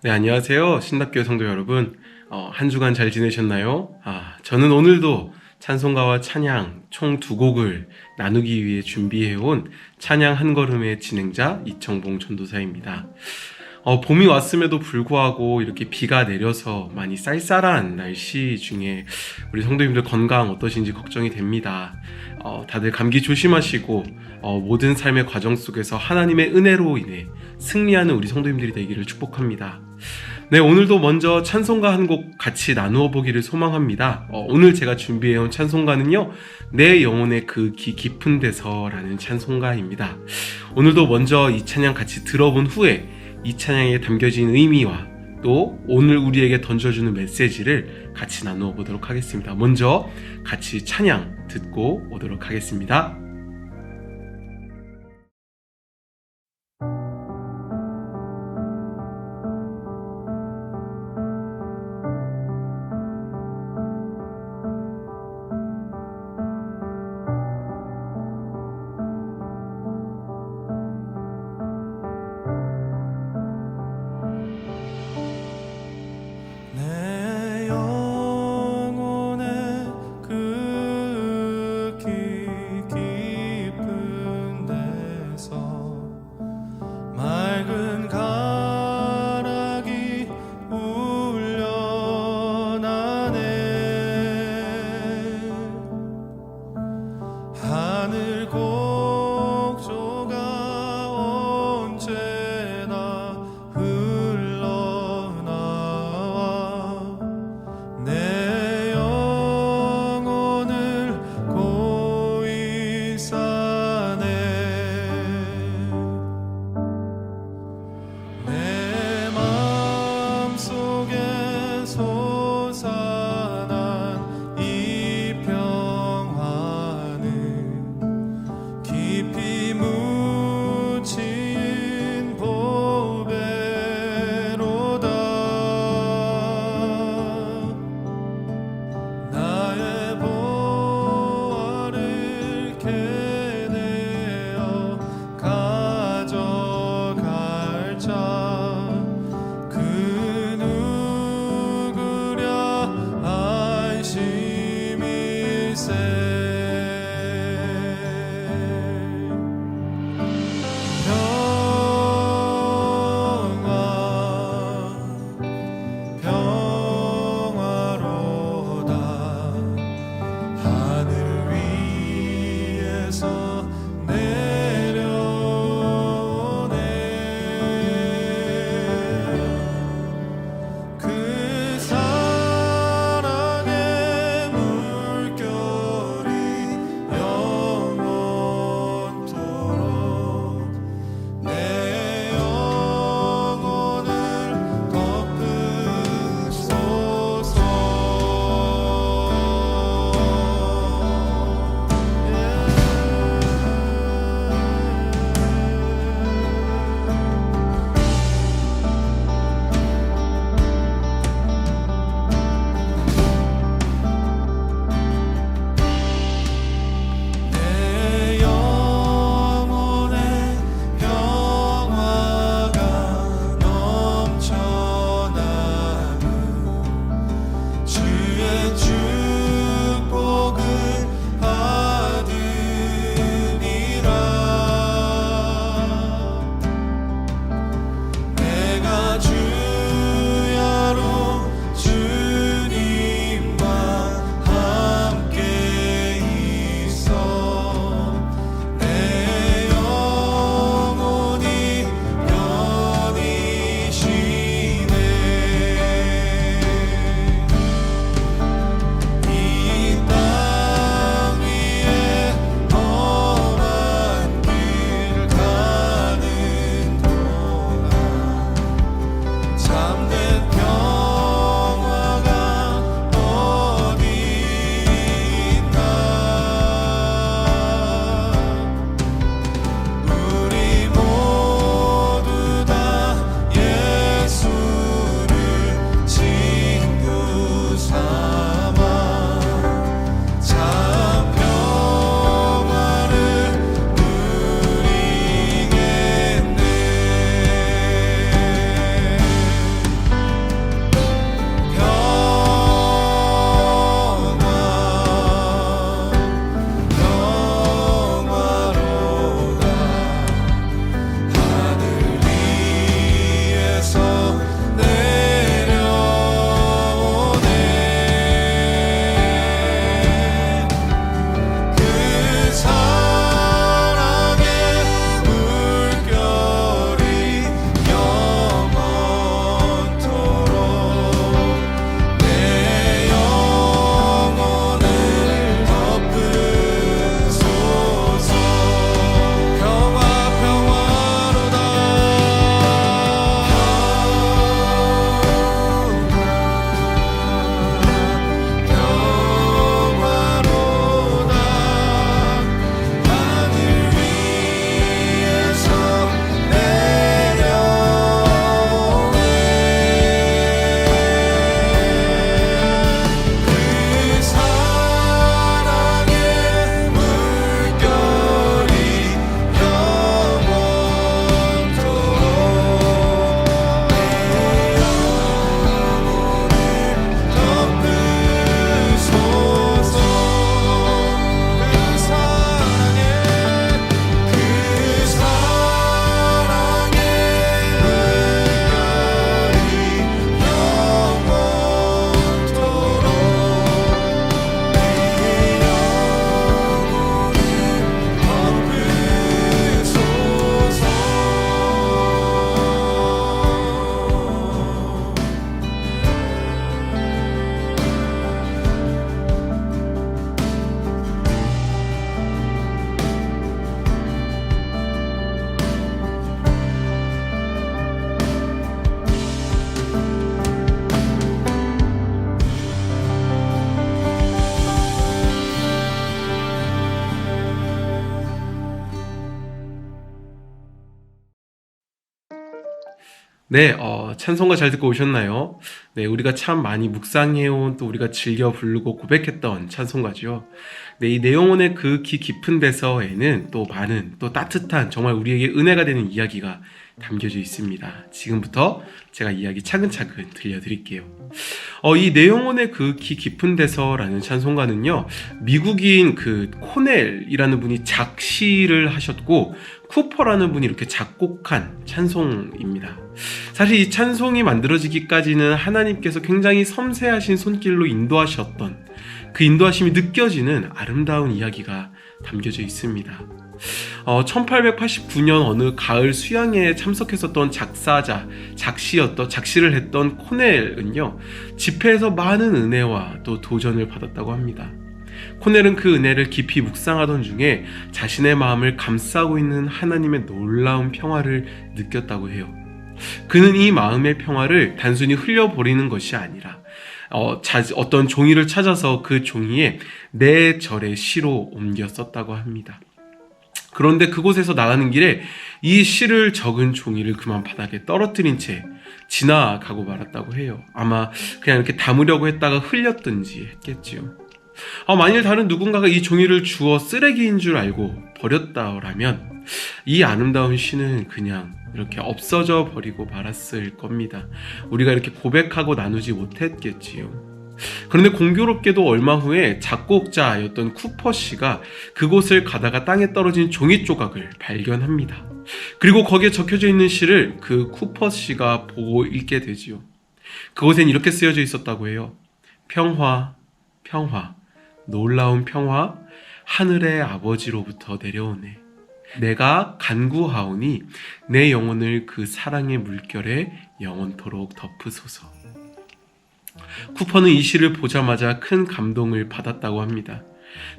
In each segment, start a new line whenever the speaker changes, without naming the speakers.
네, 안녕하세요. 신답교회 성도 여러분. 한 주간 잘 지내셨나요? 저는 오늘도 찬송가와 찬양 총 두 곡을 나누기 위해 준비해온 찬양 한 걸음의 진행자 이청봉 전도사입니다. 봄이 왔음에도 불구하고 이렇게 비가 내려서 많이 쌀쌀한 날씨 중에 우리 성도님들 건강 어떠신지 걱정이 됩니다. 다들 감기 조심하시고 모든 삶의 과정 속에서 하나님의 은혜로 인해 승리하는 우리 성도님들이 되기를 축복합니다. 네, 오늘도 먼저 찬송가 한 곡 같이 나누어 보기를 소망합니다. 오늘 제가 준비해온 찬송가는요, 내 영혼의 그 깊은 데서라는 찬송가입니다. 오늘도 먼저 이 찬양 같이 들어본 후에 이 찬양에 담겨진 의미와 또 오늘 우리에게 던져주는 메시지를 같이 나누어 보도록 하겠습니다. 먼저 같이 찬양 듣고 오도록 하겠습니다.
내 영혼의 그 깊은 데서 맑은 가락이 울려나네. 하늘 곡조가 언제나 흘러나와
네, 찬송가 잘 듣고 오셨나요? 네, 우리가 참 많이 묵상해온 또 우리가 즐겨 부르고 고백했던 찬송가죠. 네, 이 내용원의 그 깊은 데서에는 또 많은 또 따뜻한 정말 우리에게 은혜가 되는 이야기가 담겨져 있습니다. 지금부터 제가 이야기 차근차근 들려드릴게요. 이 내용원의 그 깊은 데서라는 찬송가는요, 미국인 그 코넬이라는 분이 작시를 하셨고 쿠퍼라는 분이 이렇게 작곡한 찬송입니다. 사실 이 찬송이 만들어지기까지는 하나님께서 굉장히 섬세하신 손길로 인도하셨던 그 인도하심이 느껴지는 아름다운 이야기가 담겨져 있습니다. 1889년 어느 가을 수양회에 참석했었던 작시를 했던 코넬은요, 집회에서 많은 은혜와 또 도전을 받았다고 합니다. 코넬은 그 은혜를 깊이 묵상하던 중에 자신의 마음을 감싸고 있는 하나님의 놀라운 평화를 느꼈다고 해요. 그는 이 마음의 평화를 단순히 흘려버리는 것이 아니라 어떤 종이를 찾아서 그 종이에 네 절의 시로 옮겨 썼다고 합니다. 그런데 그곳에서 나가는 길에 이 시를 적은 종이를 그만 바닥에 떨어뜨린 채 지나가고 말았다고 해요. 아마 그냥 이렇게 담으려고 했다가 흘렸든지 했겠지요. 만일 다른 누군가가 이 종이를 주워 쓰레기인 줄 알고 버렸다라면 이 아름다운 시는 그냥 이렇게 없어져 버리고 말았을 겁니다. 우리가 이렇게 고백하고 나누지 못했겠지요. 그런데 공교롭게도 얼마 후에 작곡자였던 쿠퍼 씨가 그곳을 가다가 땅에 떨어진 종이 조각을 발견합니다. 그리고 거기에 적혀져 있는 시를 그 쿠퍼 씨가 보고 읽게 되지요. 그곳엔 이렇게 쓰여져 있었다고 해요. 평화, 평화, 놀라운 평화, 하늘의 아버지로부터 내려오네. 내가 간구하오니 내 영혼을 그 사랑의 물결에 영원토록 덮으소서. 쿠퍼는 이 시를 보자마자 큰 감동을 받았다고 합니다.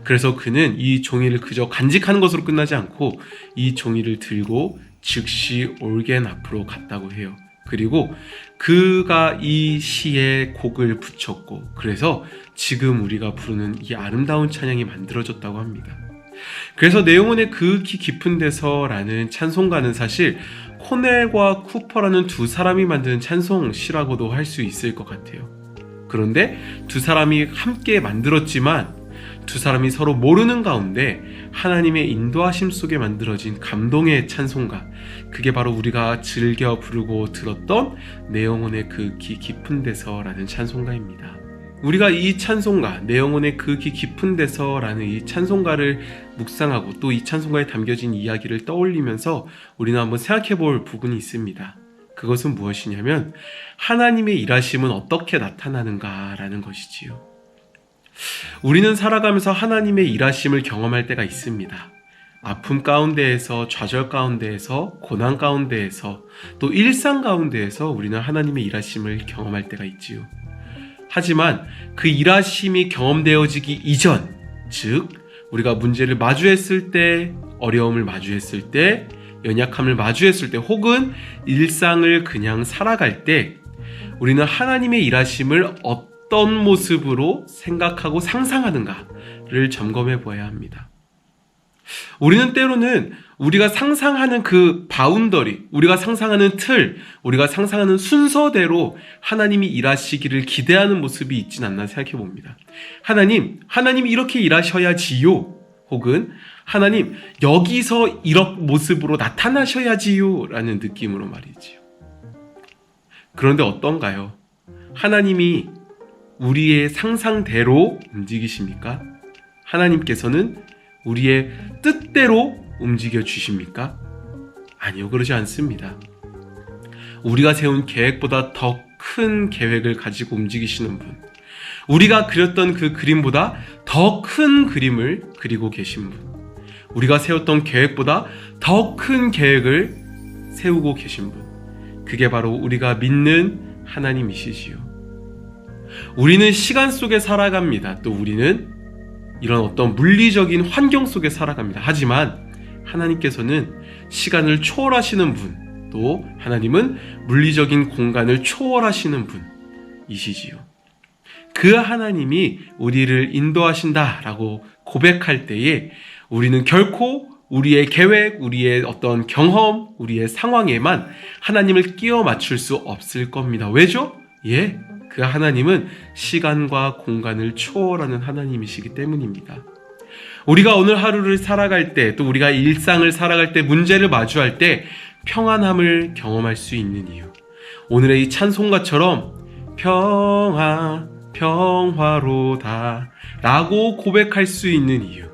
그래서 그는 이 종이를 그저 간직하는 것으로 끝나지 않고 이 종이를 들고 즉시 올겐 앞으로 갔다고 해요. 그리고 그가 이 시에 곡을 붙였고, 그래서 지금 우리가 부르는 이 아름다운 찬양이 만들어졌다고 합니다. 그래서 내용원의 그 깊은 데서라는 찬송가는 사실 코넬과 쿠퍼라는 두 사람이 만든 찬송시라고도 할 수 있을 것 같아요. 그런데 두 사람이 함께 만들었지만 두 사람이 서로 모르는 가운데 하나님의 인도하심 속에 만들어진 감동의 찬송가, 그게 바로 우리가 즐겨 부르고 들었던 내영혼의 그 깊은 데서라는 찬송가입니다. 우리가 이 찬송가, 내영혼의 그 깊은 데서라는 이 찬송가를 묵상하고 또 이 찬송가에 담겨진 이야기를 떠올리면서 우리는 한번 생각해 볼 부분이 있습니다. 그것은 무엇이냐면 하나님의 일하심은 어떻게 나타나는가라는 것이지요. 우리는 살아가면서 하나님의 일하심을 경험할 때가 있습니다. 아픔 가운데에서, 좌절 가운데에서, 고난 가운데에서, 또 일상 가운데에서 우리는 하나님의 일하심을 경험할 때가 있지요. 하지만 그 일하심이 경험되어지기 이전, 즉 우리가 문제를 마주했을 때, 어려움을 마주했을 때, 연약함을 마주했을 때, 혹은 일상을 그냥 살아갈 때 우리는 하나님의 일하심을 어떤 모습으로 생각하고 상상하는가를 점검해 보아야 합니다. 우리는 때로는 우리가 상상하는 그 바운더리, 우리가 상상하는 틀, 우리가 상상하는 순서대로 하나님이 일하시기를 기대하는 모습이 있진 않나 생각해 봅니다. 하나님 이렇게 일하셔야지요. 혹은 하나님 여기서 이런 모습으로 나타나셔야지요 라는 느낌으로 말이지요. 그런데 어떤가요? 하나님이 우리의 상상대로 움직이십니까? 하나님께서는 우리의 뜻대로 움직여 주십니까? 아니요, 그러지 않습니다. 우리가 세운 계획보다 더 큰 계획을 가지고 움직이시는 분, 우리가 그렸던 그 그림보다 더 큰 그림을 그리고 계신 분, 우리가 세웠던 계획보다 더 큰 계획을 세우고 계신 분, 그게 바로 우리가 믿는 하나님이시지요. 우리는 시간 속에 살아갑니다. 또 우리는 이런 어떤 물리적인 환경 속에 살아갑니다. 하지만 하나님께서는 시간을 초월하시는 분, 또 하나님은 물리적인 공간을 초월하시는 분이시지요. 그 하나님이 우리를 인도하신다라고 고백할 때에 우리는 결코 우리의 계획, 우리의 어떤 경험, 우리의 상황에만 하나님을 끼워 맞출 수 없을 겁니다. 왜죠? 그 하나님은 시간과 공간을 초월하는 하나님이시기 때문입니다. 우리가 오늘 하루를 살아갈 때, 또 우리가 일상을 살아갈 때, 문제를 마주할 때 평안함을 경험할 수 있는 이유, 오늘의 이 찬송가처럼 평화로다 라고 고백할 수 있는 이유,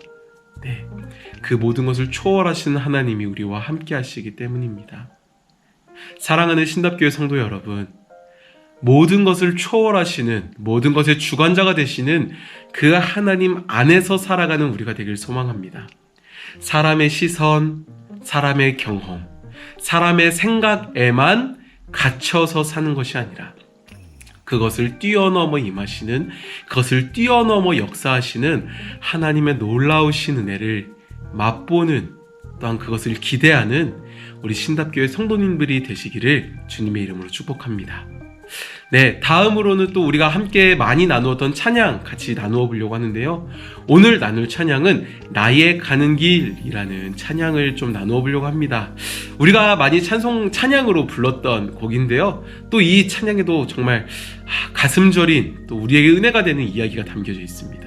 그 모든 것을 초월하시는 하나님이 우리와 함께 하시기 때문입니다. 사랑하는 신답교회 성도 여러분, 모든 것을 초월하시는, 모든 것의 주관자가 되시는 그 하나님 안에서 살아가는 우리가 되길 소망합니다. 사람의 시선, 사람의 경험, 사람의 생각에만 갇혀서 사는 것이 아니라 그것을 뛰어넘어 임하시는, 그것을 뛰어넘어 역사하시는 하나님의 놀라우신 은혜를 맛보는, 또한 그것을 기대하는 우리 신답교회 성도님들이 되시기를 주님의 이름으로 축복합니다. 다음으로는 또 우리가 함께 많이 나누었던 찬양 같이 나누어 보려고 하는데요. 오늘 나눌 찬양은 나의 가는 길이라는 찬양을 좀 나누어 보려고 합니다. 우리가 많이 찬양으로 불렀던 곡인데요. 또 이 찬양에도 정말 가슴 저린, 또 우리에게 은혜가 되는 이야기가 담겨져 있습니다.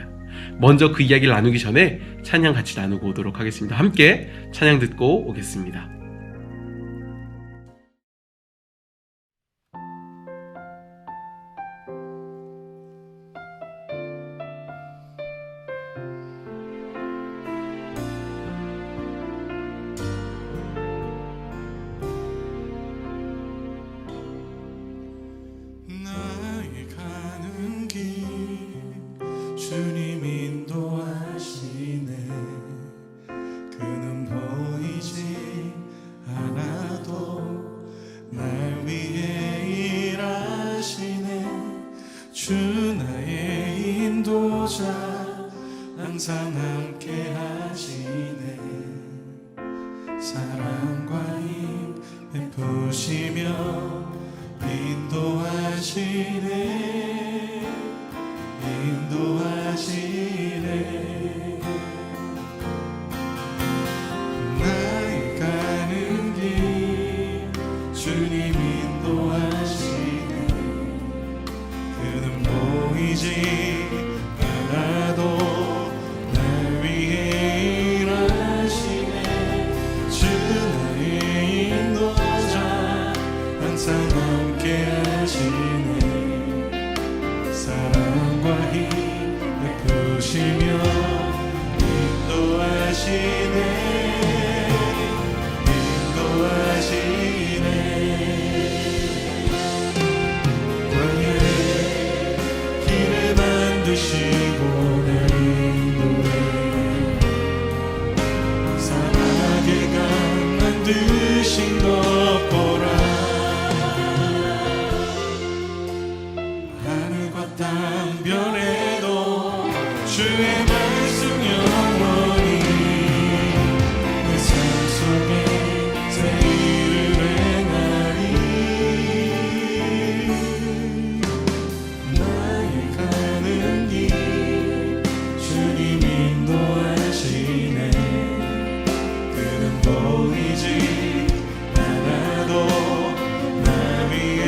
먼저 그 이야기를 나누기 전에 찬양 같이 나누고 오도록 하겠습니다. 함께 찬양 듣고 오겠습니다.
나의 가는 길 주님 인도하시네. 그는 보이지 않아도 날 위해 일하시네. 주 나의 인도자 항상 함께 하시네. 사랑과 힘 베푸시며 인도하시네. 나의 가는 길 주님 인도하시네. 그는 보이지 않아도 날 위해 일하시네. 주 나의 인도자 항상 함께 하시네. 사랑과 힘 베푸시며 인도하시네. 광야의 길을 만드시고 날 인도해. 사막의 강 만드신 것 보라. 하늘과 땅 별에도 주의 말씀 영원히 내 삶 속에 새 일을 행하리. 나의 가는 길 주님 인도하시네. 그는 보이지 않아도 나 위해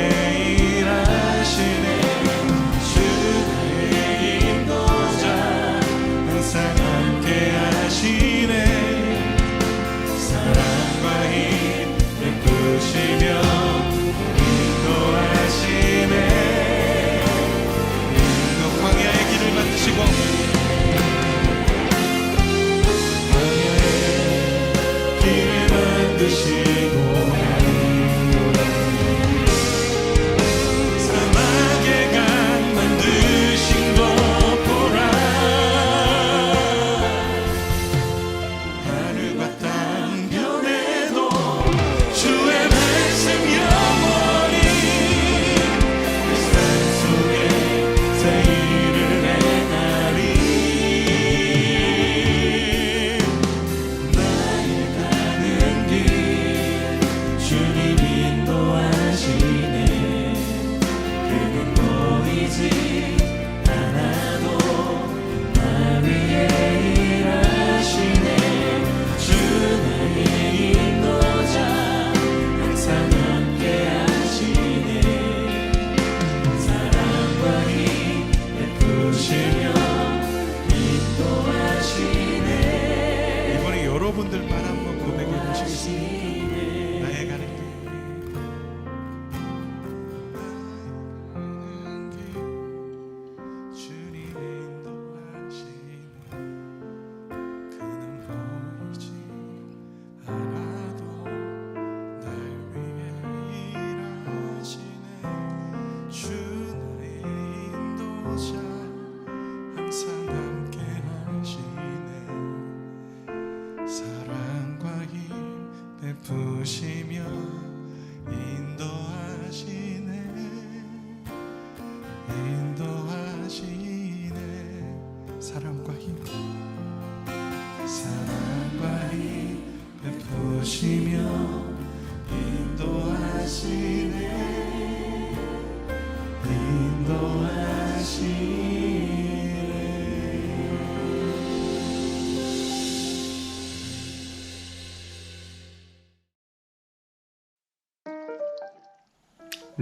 일하시네. 주 나의 인도자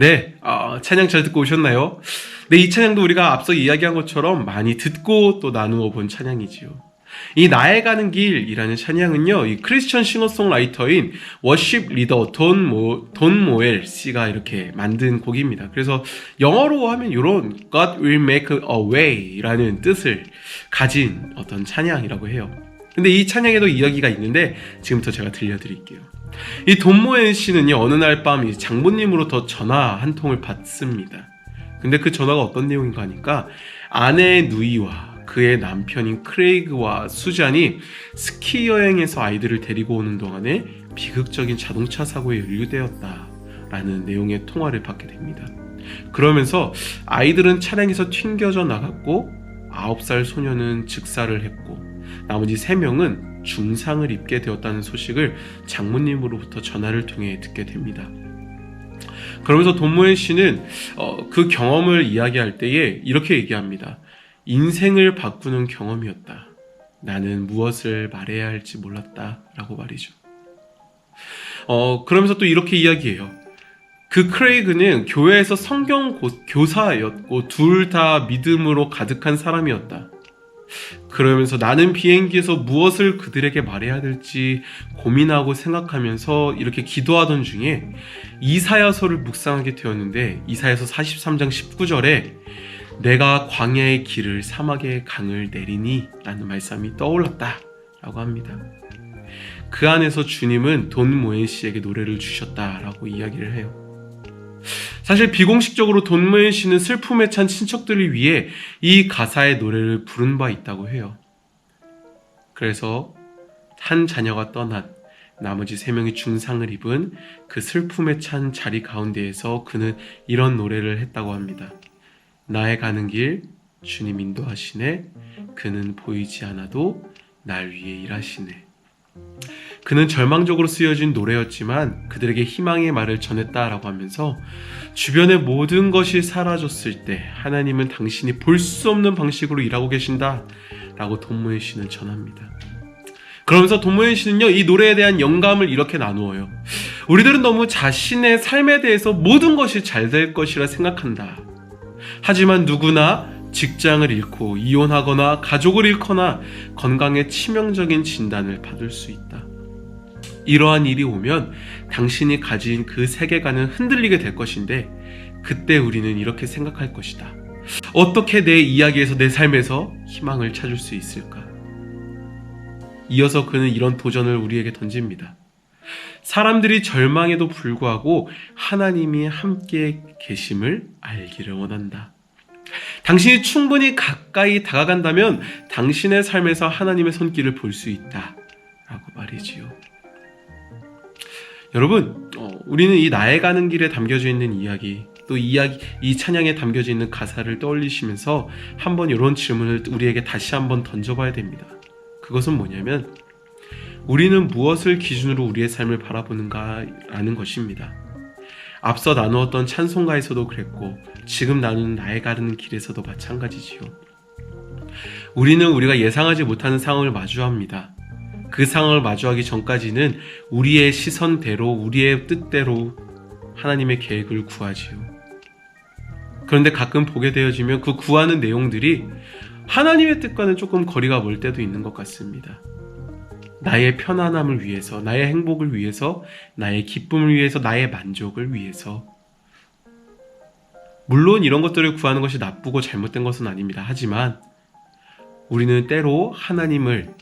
네, 찬양 잘 듣고 오셨나요? 네, 이 찬양도 우리가 앞서 이야기한 것처럼 많이 듣고 또 나누어 본 찬양이지요. 이 나의 가는 길이라는 찬양은요, 이 크리스천 싱어송라이터인 워십 리더 돈 모엘 씨가 이렇게 만든 곡입니다. 그래서 영어로 하면 이런 God will make a way라는 뜻을 가진 어떤 찬양이라고 해요. 근데 이 찬양에도 이야기가 있는데 지금부터 제가 들려드릴게요. 이 돈 모엘 씨는요, 어느 날 밤 장모님으로부터 전화 한 통을 받습니다. 근데 그 전화가 어떤 내용인가 하니까 아내 누이와 그의 남편인 크레이그와 수잔이 스키 여행에서 아이들을 데리고 오는 동안에 비극적인 자동차 사고에 연루되었다라는 내용의 통화를 받게 됩니다. 그러면서 아이들은 차량에서 튕겨져 나갔고 9살 소녀는 즉사를 했고 나머지 3명은 중상을 입게 되었다는 소식을 장모님으로부터 전화를 통해 듣게 됩니다. 그러면서 돈 모엘 씨는 그 경험을 이야기할 때에 이렇게 얘기합니다. 인생을 바꾸는 경험이었다. 나는 무엇을 말해야 할지 몰랐다 라고 말이죠. 그러면서 또 이렇게 이야기해요. 그 크레이그는 교회에서 성경 교사였고 둘 다 믿음으로 가득한 사람이었다. 그러면서 나는 비행기에서 무엇을 그들에게 말해야 될지 고민하고 생각하면서 이렇게 기도하던 중에 이사야서를 묵상하게 되었는데 이사야서 43장 19절에 내가 광야의 길을 사막의 강을 내리니 라는 말씀이 떠올랐다 라고 합니다. 그 안에서 주님은 돈 모엘 씨에게 노래를 주셨다라고 이야기를 해요. 사실 비공식적으로 돈 모엘 씨는 슬픔에 찬 친척들을 위해 이 가사의 노래를 부른 바 있다고 해요. 그래서 한 자녀가 떠난 나머지 3명이 중상을 입은 그 슬픔에 찬 자리 가운데에서 그는 이런 노래를 했다고 합니다. 나의 가는 길 주님 인도하시네. 그는 보이지 않아도 날 위해 일하시네. 그는 절망적으로 쓰여진 노래였지만 그들에게 희망의 말을 전했다라고 하면서 주변의 모든 것이 사라졌을 때 하나님은 당신이 볼 수 없는 방식으로 일하고 계신다 라고 돈 모엘 씨는 전합니다. 그러면서 돈 모엘 씨는요, 이 노래에 대한 영감을 이렇게 나누어요. 우리들은 너무 자신의 삶에 대해서 모든 것이 잘 될 것이라 생각한다. 하지만 누구나 직장을 잃고 이혼하거나 가족을 잃거나 건강에 치명적인 진단을 받을 수 있다. 이러한 일이 오면 당신이 가진 그 세계관은 흔들리게 될 것인데 그때 우리는 이렇게 생각할 것이다. 어떻게 내 이야기에서 내 삶에서 희망을 찾을 수 있을까? 이어서 그는 이런 도전을 우리에게 던집니다. 사람들이 절망에도 불구하고 하나님이 함께 계심을 알기를 원한다. 당신이 충분히 가까이 다가간다면 당신의 삶에서 하나님의 손길을 볼 수 있다 라고 말이지요. 여러분, 우리는 이 나의 가는 길에 담겨져 있는 이야기, 또 이 찬양에 담겨져 있는 가사를 떠올리시면서 한번 이런 질문을 우리에게 다시 한번 던져봐야 됩니다. 그것은 뭐냐면 우리는 무엇을 기준으로 우리의 삶을 바라보는가 라는 것입니다. 앞서 나누었던 찬송가에서도 그랬고 지금 나누는 나의 가는 길에서도 마찬가지지요. 우리는 우리가 예상하지 못하는 상황을 마주합니다. 그 상황을 마주하기 전까지는 우리의 시선대로 우리의 뜻대로 하나님의 계획을 구하지요. 그런데 가끔 보게 되어지면 그 구하는 내용들이 하나님의 뜻과는 조금 거리가 멀 때도 있는 것 같습니다. 나의 편안함을 위해서, 나의 행복을 위해서, 나의 기쁨을 위해서, 나의 만족을 위해서. 물론 이런 것들을 구하는 것이 나쁘고 잘못된 것은 아닙니다. 하지만 우리는 때로 하나님을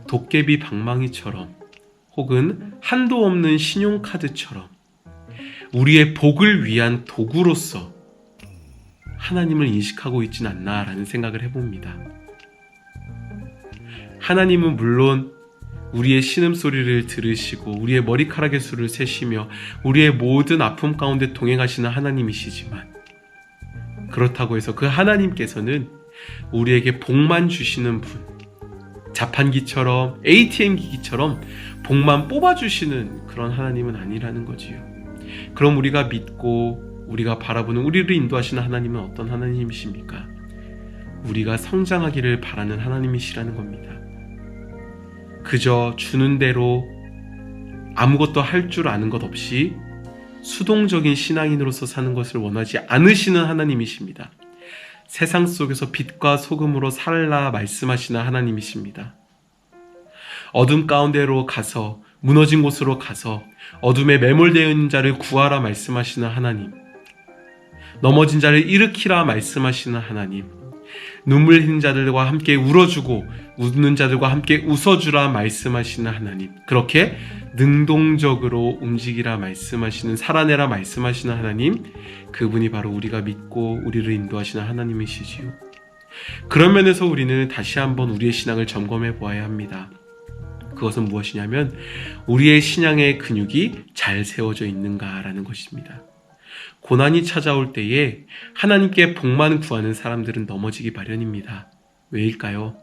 도깨비 방망이처럼 혹은 한도 없는 신용카드처럼 우리의 복을 위한 도구로서 하나님을 인식하고 있진 않나라는 생각을 해봅니다. 하나님은 물론 우리의 신음소리를 들으시고 우리의 머리카락의 수를 세시며 우리의 모든 아픔 가운데 동행하시는 하나님이시지만 그렇다고 해서 그 하나님께서는 우리에게 복만 주시는 분, 자판기처럼 ATM 기기처럼 복만 뽑아주시는 그런 하나님은 아니라는 거지요. 그럼 우리가 믿고 우리가 바라보는 우리를 인도하시는 하나님은 어떤 하나님이십니까? 우리가 성장하기를 바라는 하나님이시라는 겁니다. 그저 주는 대로 아무것도 할 줄 아는 것 없이 수동적인 신앙인으로서 사는 것을 원하지 않으시는 하나님이십니다. 세상 속에서 빛과 소금으로 살라 말씀하시는 하나님이십니다. 어둠 가운데로 가서, 무너진 곳으로 가서 어둠에 매몰되어 있는 자를 구하라 말씀하시는 하나님, 넘어진 자를 일으키라 말씀하시는 하나님, 눈물 흘린 자들과 함께 울어주고 웃는 자들과 함께 웃어주라 말씀하시는 하나님, 그렇게 능동적으로 움직이라 말씀하시는, 살아내라 말씀하시는 하나님, 그분이 바로 우리가 믿고 우리를 인도하시는 하나님이시지요. 그런 면에서 우리는 다시 한번 우리의 신앙을 점검해 보아야 합니다. 그것은 무엇이냐면 우리의 신앙의 근육이 잘 세워져 있는가라는 것입니다. 고난이 찾아올 때에 하나님께 복만 구하는 사람들은 넘어지기 마련입니다. 왜일까요?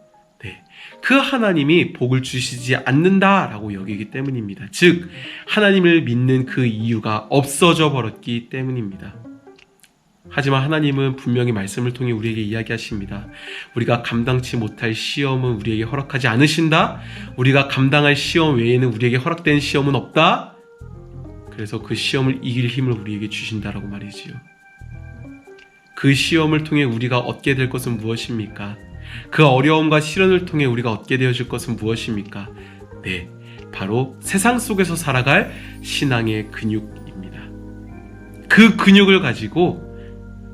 그 하나님이 복을 주시지 않는다라고 여기기 때문입니다. 즉 하나님을 믿는 그 이유가 없어져 버렸기 때문입니다. 하지만 하나님은 분명히 말씀을 통해 우리에게 이야기하십니다. 우리가 감당치 못할 시험은 우리에게 허락하지 않으신다. 우리가 감당할 시험 외에는 우리에게 허락된 시험은 없다. 그래서 그 시험을 이길 힘을 우리에게 주신다라고 말이지요. 그 시험을 통해 우리가 얻게 될 것은 무엇입니까? 그 어려움과 시련을 통해 우리가 얻게 되어질 것은 무엇입니까? 바로 세상 속에서 살아갈 신앙의 근육입니다. 그 근육을 가지고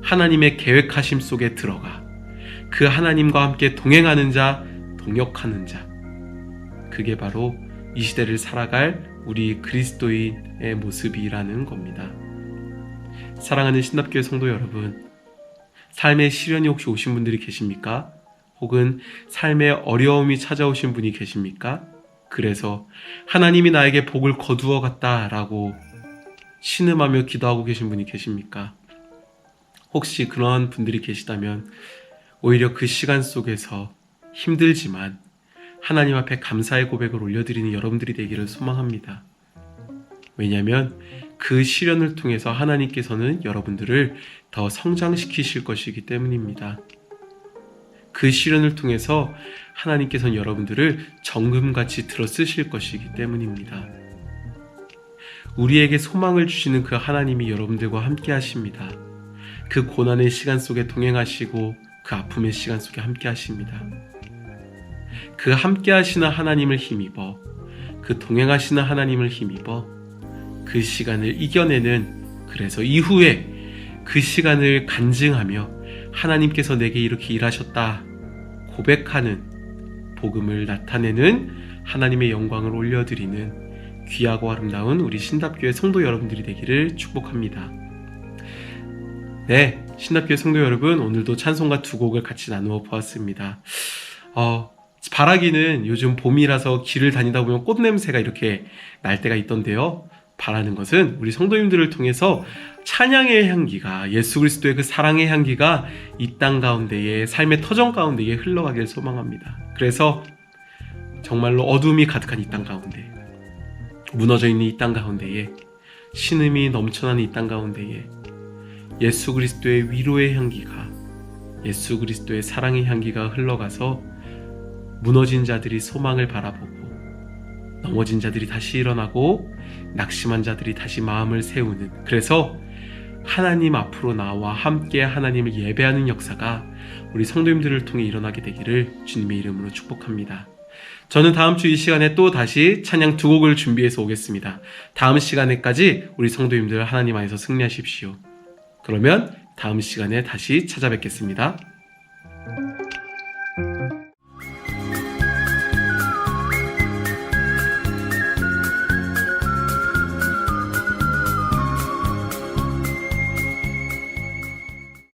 하나님의 계획하심 속에 들어가 그 하나님과 함께 동행하는 자, 동역하는 자, 그게 바로 이 시대를 살아갈 우리 그리스도인의 모습이라는 겁니다. 사랑하는 신답교회 성도 여러분, 삶의 시련이 혹시 오신 분들이 계십니까? 혹은 삶의 어려움이 찾아오신 분이 계십니까? 그래서 하나님이 나에게 복을 거두어 갔다라고 신음하며 기도하고 계신 분이 계십니까? 혹시 그러한 분들이 계시다면 오히려 그 시간 속에서 힘들지만 하나님 앞에 감사의 고백을 올려드리는 여러분들이 되기를 소망합니다. 왜냐하면 그 시련을 통해서 하나님께서는 여러분들을 더 성장시키실 것이기 때문입니다. 그 시련을 통해서 하나님께서는 여러분들을 정금같이 들어쓰실 것이기 때문입니다. 우리에게 소망을 주시는 그 하나님이 여러분들과 함께 하십니다. 그 고난의 시간 속에 동행하시고 그 아픔의 시간 속에 함께 하십니다. 그 함께 하시는 하나님을 힘입어, 그 동행하시는 하나님을 힘입어 그 시간을 이겨내는, 그래서 이후에 그 시간을 간증하며 하나님께서 내게 이렇게 일하셨다 고백하는, 복음을 나타내는 하나님의 영광을 올려드리는 귀하고 아름다운 우리 신답교회 성도 여러분들이 되기를 축복합니다. 신답교회 성도 여러분, 오늘도 찬송가 두 곡을 같이 나누어 보았습니다. 바라기는 요즘 봄이라서 길을 다니다 보면 꽃냄새가 이렇게 날 때가 있던데요. 바라는 것은 우리 성도님들을 통해서 찬양의 향기가, 예수 그리스도의 그 사랑의 향기가 이 땅 가운데에, 삶의 터전 가운데에 흘러가길 소망합니다. 그래서 정말로 어둠이 가득한 이 땅 가운데, 무너져 있는 이 땅 가운데에, 신음이 넘쳐나는 이 땅 가운데에 예수 그리스도의 위로의 향기가, 예수 그리스도의 사랑의 향기가 흘러가서 무너진 자들이 소망을 바라보고, 넘어진 자들이 다시 일어나고, 낙심한 자들이 다시 마음을 세우는, 그래서 하나님 앞으로 나와 함께 하나님을 예배하는 역사가 우리 성도님들을 통해 일어나게 되기를 주님의 이름으로 축복합니다. 저는 다음 주 이 시간에 또 다시 찬양 두 곡을 준비해서 오겠습니다. 다음 시간에까지 우리 성도님들 하나님 안에서 승리하십시오. 그러면 다음 시간에 다시 찾아뵙겠습니다.